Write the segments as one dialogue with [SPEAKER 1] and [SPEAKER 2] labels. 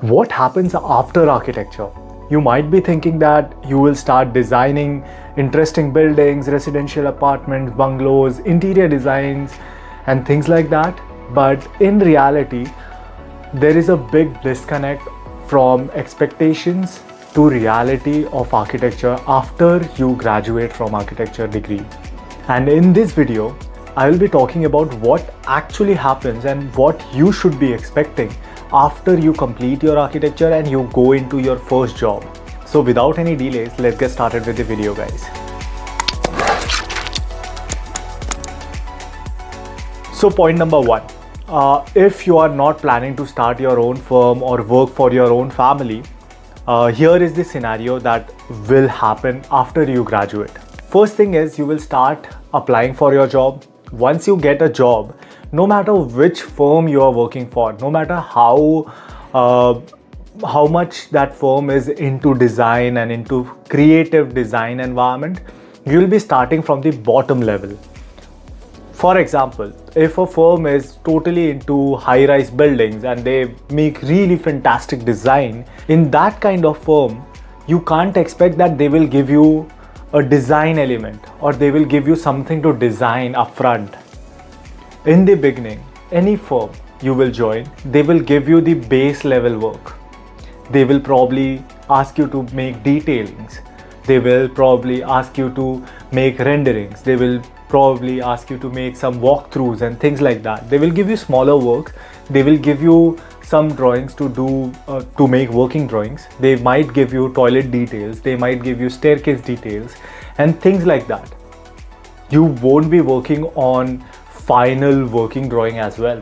[SPEAKER 1] What happens after architecture? You might be thinking that you will start designing interesting buildings, residential apartments, bungalows, interior designs, and things like that. But in reality, there is a big disconnect from expectations to reality of architecture after you graduate from architecture degree. And in this video, I will be talking about what actually happens and what you should be expecting after you complete your architecture and you go into your first job. So without any delays, let's get started with the video, guys. So point number one, if you are not planning to start your own firm or work for your own family, here is the scenario that will happen after you graduate. First thing is you will start applying for your job. Once you get a job, no matter which firm you are working for, no matter how much that firm is into design and into creative design environment, you will be starting from the bottom level. For example, if a firm is totally into high-rise buildings and they make really fantastic design, in that kind of firm, you can't expect that they will give you a design element or they will give you something to design upfront. In the beginning, any firm you will join, they will give you the base level work. They will probably ask you to make detailings. They will probably ask you to make renderings. They will probably ask you to make some walkthroughs and things like that. They will give you smaller work. They will give you some drawings to do to make working drawings. They might give you toilet details. They might give you staircase details and things like that. You won't be working on final working drawing as well.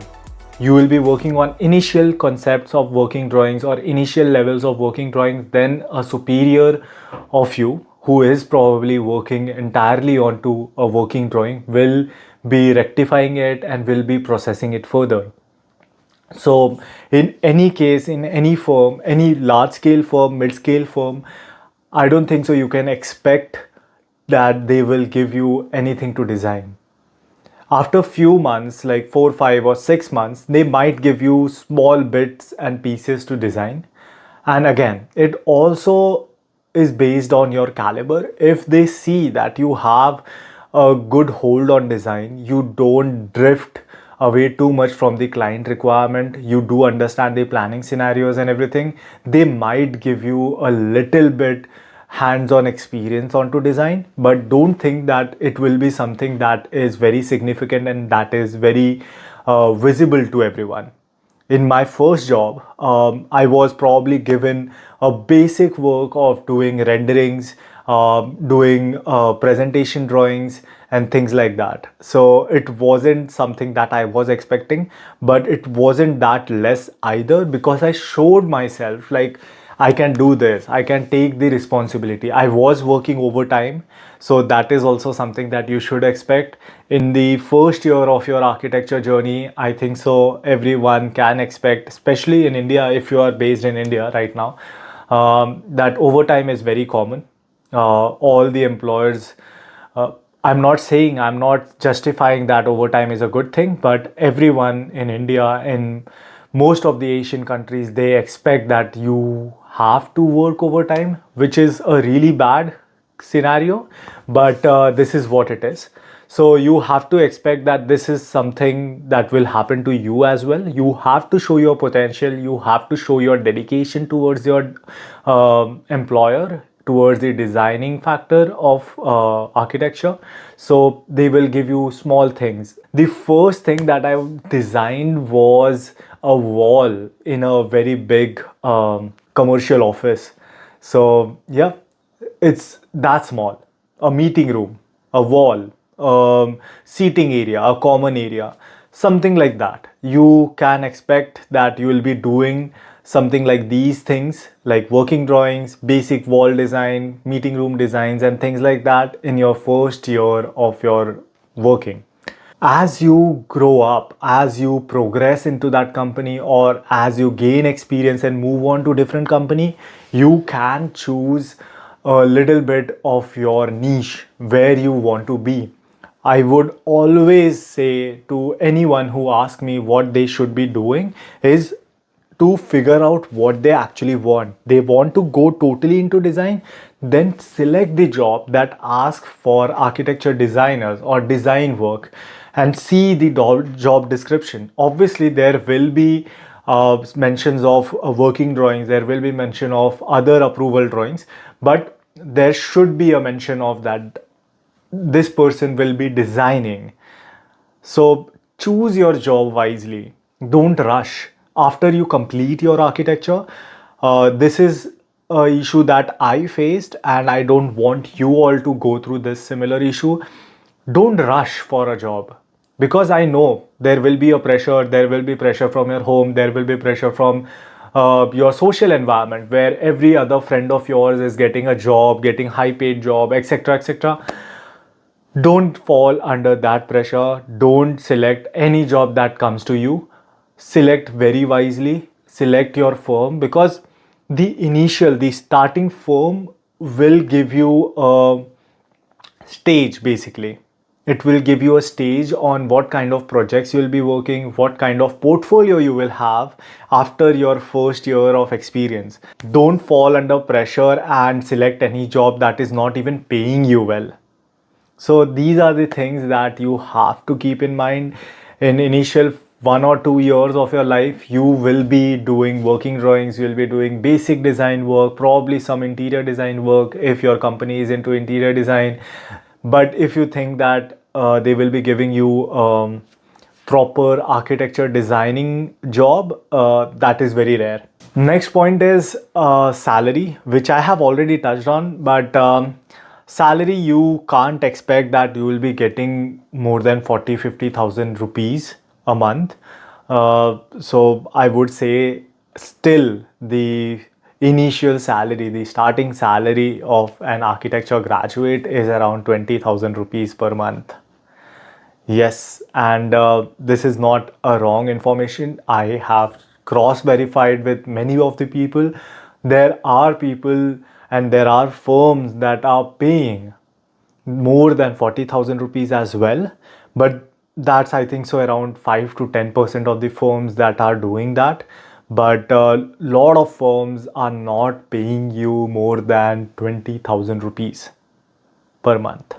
[SPEAKER 1] You will be working on initial concepts of working drawings or initial levels of working drawings. Then a superior of you who is probably working entirely onto a working drawing will be rectifying it and will be processing it further. So in any case, in any firm, any large scale firm, mid scale firm, I don't think so you can expect that they will give you anything to design. After few months, like 4, 5 or 6 months, they might give you small bits and pieces to design. And again, it also is based on your caliber. If they see that you have a good hold on design, you don't drift away too much from the client requirement, you do understand the planning scenarios and everything, they might give you a little bit hands-on experience onto design, but don't think that it will be something that is very significant and that is very visible to everyone. In my first job, I was probably given a basic work of doing renderings, doing presentation drawings and things like that. So it wasn't something that I was expecting, but it wasn't that less either, because I showed myself like I can do this, I can take the responsibility. I was working overtime, so that is also something that you should expect. In the first year of your architecture journey, I think so everyone can expect, especially in India, if you are based in India right now, that overtime is very common. All the employers, I'm not justifying that overtime is a good thing, but everyone in India, in most of the Asian countries, they expect that you have to work overtime, which is a really bad scenario, but this is what it is. So you have to expect that this is something that will happen to you as well. You have to show your potential. You have to show your dedication towards your employer, towards the designing factor of architecture. So they will give you small things. The first thing that I designed was a wall in a very big commercial office. So yeah, it's that small. A meeting room, a wall, seating area, a common area, something like that. You can expect that you will be doing something like these things, like working drawings, basic wall design, meeting room designs and things like that in your first year of your working. As you grow up, as you progress into that company, or as you gain experience and move on to different company, you can choose a little bit of your niche where you want to be. I would always say to anyone who asks me what they should be doing is to figure out what they actually want. They want to go totally into design, then select the job that asks for architecture designers or design work and see the job description. Obviously, there will be mentions of working drawings, there will be mention of other approval drawings, but there should be a mention of that this person will be designing. So choose your job wisely. Don't rush. After you complete your architecture, this is a issue that I faced, and I don't want you all to go through this similar issue. Don't rush for a job, because I know there will be a pressure. There will be pressure from your home. There will be pressure from your social environment, where every other friend of yours is getting a job, getting high paid job, etc., etc. Don't fall under that pressure. Don't select any job that comes to you. Select very wisely. Select your firm, because the starting firm will give you a stage basically. It will give you a stage on what kind of projects you will be working, what kind of portfolio you will have after your first year of experience. Don't fall under pressure and select any job that is not even paying you well. So these are the things that you have to keep in mind. In initial 1 or 2 years of your life, you will be doing working drawings, you will be doing basic design work, probably some interior design work if your company is into interior design. But if you think that they will be giving you proper architecture designing job, that is very rare. Next point is salary, which I have already touched on, but salary, you can't expect that you will be getting more than 40-50,000 rupees a month. So I would say still the initial salary, the starting salary of an architecture graduate is around 20,000 rupees per month. Yes, and this is not a wrong information. I have cross verified with many of the people. There are people and there are firms that are paying more than 40,000 rupees as well. But that's, I think so, around 5 to 10% of the firms that are doing that. But a lot of firms are not paying you more than 20,000 rupees per month.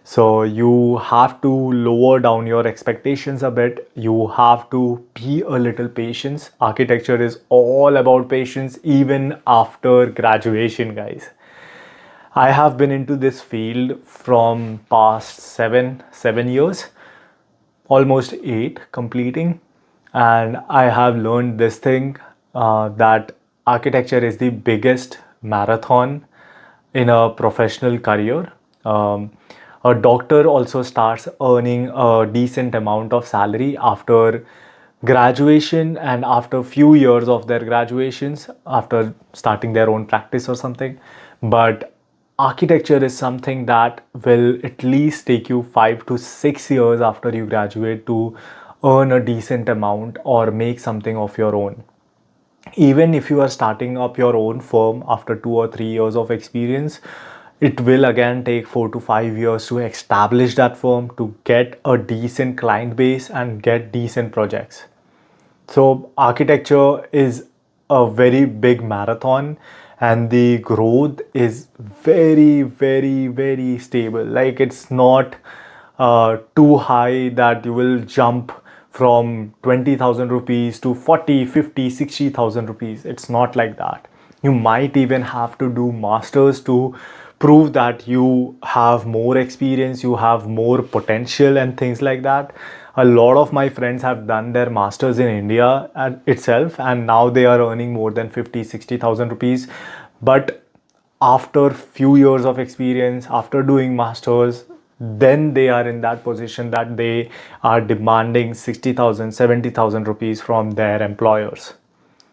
[SPEAKER 1] So you have to lower down your expectations a bit. You have to be a little patient. Architecture is all about patience, even after graduation, guys. I have been into this field from past seven years, almost 8 completing, and I have learned this thing, that architecture is the biggest marathon in a professional career. A doctor also starts earning a decent amount of salary after graduation and after few years of their graduations, after starting their own practice or something. But architecture is something that will at least take you 5 to 6 years after you graduate to earn a decent amount or make something of your own. Even if you are starting up your own firm after 2 or 3 years of experience, it will again take 4 to 5 years to establish that firm, to get a decent client base and get decent projects. So architecture is a very big marathon, and the growth is very, very, very stable. Like, it's not too high that you will jump from 20,000 rupees to 40, 50, 60,000 rupees. It's not like that. You might even have to do masters to prove that you have more experience, you have more potential and things like that. A lot of my friends have done their masters in India itself, and now they are earning more than 50, 60,000 rupees. But after few years of experience, after doing masters, then they are in that position that they are demanding 60,000, 70,000 rupees from their employers.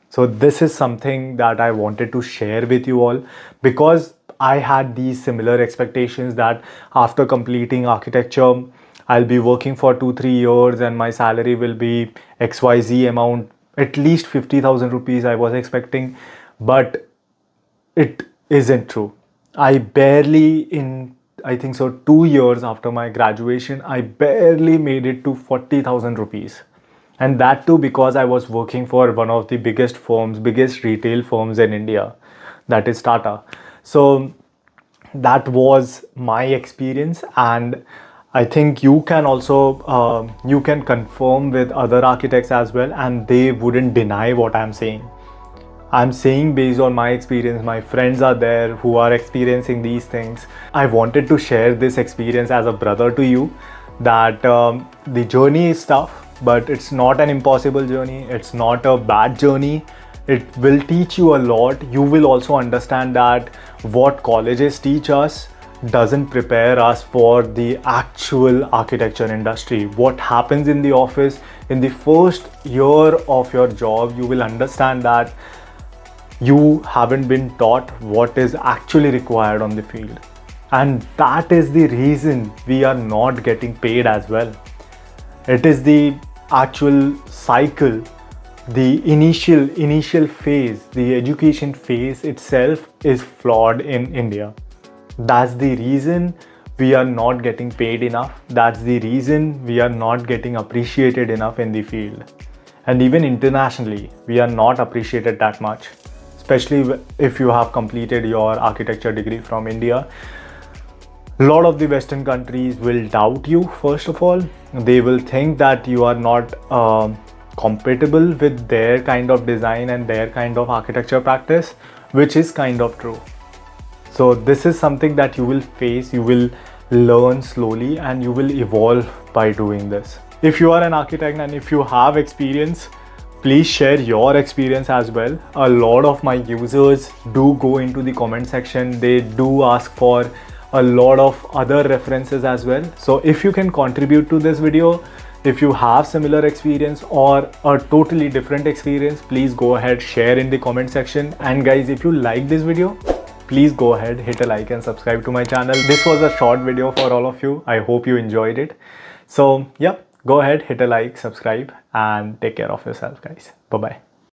[SPEAKER 1] So this is something that I wanted to share with you all, because I had these similar expectations that after completing architecture, I'll be working for 2-3 years and my salary will be XYZ amount, at least 50,000 rupees I was expecting. But it isn't true. I think so, 2 years after my graduation, I barely made it to 40,000 rupees. And that too because I was working for one of the biggest firms, biggest retail firms in India, that is Tata. So that was my experience, and I think you can also you can confirm with other architects as well, and they wouldn't deny what I'm saying. I'm saying based on my experience. My friends are there who are experiencing these things. I wanted to share this experience as a brother to you, that the journey is tough, but it's not an impossible journey. It's not a bad journey. It will teach you a lot. You will also understand that what colleges teach us doesn't prepare us for the actual architecture industry. What happens in the office in the first year of your job, you will understand that you haven't been taught what is actually required on the field. And that is the reason we are not getting paid as well. It is the actual cycle, the initial phase, the education phase itself is flawed in India. That's the reason we are not getting paid enough. That's the reason we are not getting appreciated enough in the field. And even internationally, we are not appreciated that much, especially if you have completed your architecture degree from India. A lot of the Western countries will doubt you. First of all, they will think that you are not compatible with their kind of design and their kind of architecture practice, which is kind of true. So this is something that you will face, you will learn slowly, and you will evolve by doing this. If you are an architect and if you have experience, please share your experience as well. A lot of my users do go into the comment section. They do ask for a lot of other references as well. So if you can contribute to this video, if you have similar experience or a totally different experience, please go ahead, share in the comment section. And guys, if you like this video, please go ahead, hit a like and subscribe to my channel. This was a short video for all of you. I hope you enjoyed it. So yeah, go ahead, hit a like, subscribe, and take care of yourself, guys. Bye-bye.